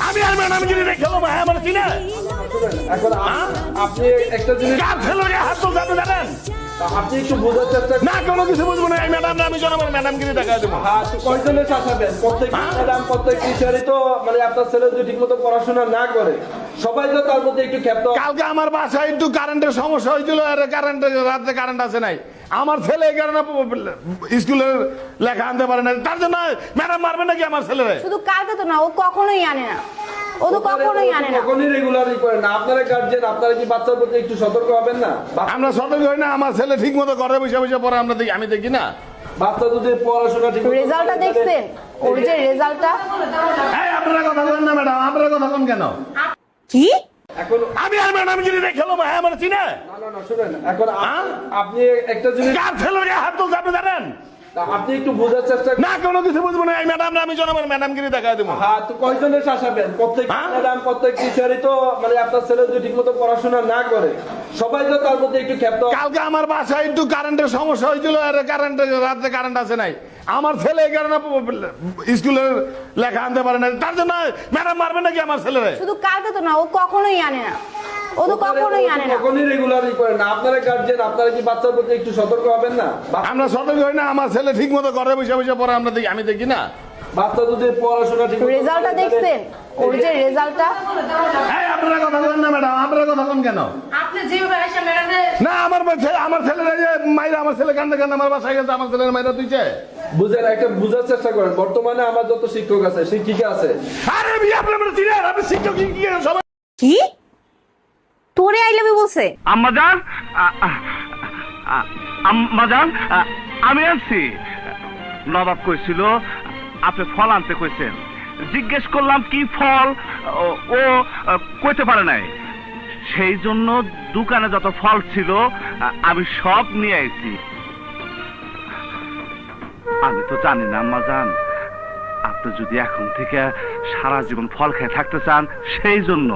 আমি আর ম্যাডাম গিরি খেলো ভাই আমার চিনে এখন আপনি একটা জিনিস কার ছেলের গায়ে হাত তুলতে আপনি জানেন আপনি একটু বোঝার চেষ্টা না কোনো কিছু বুঝবো না এই ম্যাডাম আমি জনগণ ম্যাডাম গিরি দেখা দেবো হ্যাঁ তো কয়জনের শাসাবেন প্রত্যেক ম্যাডাম প্রত্যেক টিচারই তো মানে আপনার ছেলে যদি ঠিক মতো পড়াশোনা না করে সবাই তো তার মধ্যে একটু ক্ষেপ্ত কালকে আমার বাসায় একটু কারেন্টের সমস্যা হয়েছিল আর কারেন্টের রাতে কারেন্ট আসে নাই আমার ছেলে এই কারণে স্কুলের লেখা আনতে পারে না তার জন্য ম্যাডাম মারবে নাকি আমার ছেলেরে শুধু কালকে তো না, ও কখনোই আনে না, ও তো কখনোই আনে না। কখনই রেগুলারই করেন না আপনারা গার্জিয়ান আপনারা কি বাচ্চার প্রতি একটু সতর্ক হবেন না আমরা সতর্ক হই না আমার ছেলে ঠিক মতো ঘরে বসে বসে পড়ে আমরা দেখি আমি দেখি না বাচ্চা যদি পড়াশোনা ঠিক রেজাল্টটা দেখছেন, ওর যে রেজাল্টটা। এই আপনারা কথা বলেন না ম্যাডাম আপনারা কথা বলেন কেন কি এখন আমি আর ম্যাডাম গিরি খেলো ভাই আমার চিনে না শুনেন এখন আপনি একটা জিনিস কার ছেলের গায়ে হাত তুলতে আপনি জানেন আপনি একটু বোঝার চেষ্টা না কোনো কিছু বুঝবো না এই ম্যাডাম আমি জনগণ ম্যাডাম গিরি দেখা দেবো হ্যাঁ তো কয়জনের শাসাবেন প্রত্যেক ম্যাডাম প্রত্যেক টিচারই তো মানে আপনার ছেলে যদি ঠিক মতো পড়াশোনা না করে সবাই তো তার মধ্যে একটু ক্ষেপ্ত কালকে আমার বাসায় একটু কারেন্টের সমস্যা হয়েছিল আর কারেন্টের রাতে কারেন্ট আসে নাই আমার ছেলে এই কারণে স্কুলের লেখা আনতে পারে না তার জন্য ম্যাডাম মারবে নাকি আমার ছেলেরে শুধু কালকে তো না, ও কখনোই আনে না, ও তো কখনোই আনে না। কখনই রেগুলারই করেন না আপনারা গার্জিয়ান আপনারা কি বাচ্চার প্রতি একটু সতর্ক হবেন না আমরা সতর্ক হই না আমার ছেলে ঠিক মতো ঘরে বসে বসে পড়ে আমরা দেখি আমি দেখি না বাচ্চা যদি পড়াশোনা ঠিক রেজাল্টটা দেখছেন, ওর যে রেজাল্টটা। এই আপনারা কথা বলেন না ম্যাডাম আপনারা কথা বলেন কেন আপনি যেভাবে এসে ম্যাডামে না আমার ছেলেরা যে মাইরা আমার ছেলে কান্দে কান্দে আমার বাসায় গেছে আমার ছেলের মাইরা তুইছে বুঝেন একটা বুঝার চেষ্টা করেন বর্তমানে আমার যত শিক্ষক আছে শিক্ষিকা আছে আরে বিয়ে আপনারা চিনেন আপনি শিক্ষক কি সবাই কি তোরে আই লাভ ইউ বলছে? আম্মাজান আম্মাজান আমি আনছি নবাব কইছিল আপনি ফল আনতে কইছেন জিজ্ঞেস করলাম কি ফল ও কইতে পারে নাই সেই জন্য দোকানে যত ফল ছিল আমি সব নিয়ে আইছি আমি তো জানি না আম্মাজান আপনি যদি এখন থেকে সারা জীবন ফল খেয়ে থাকতে চান সেই জন্য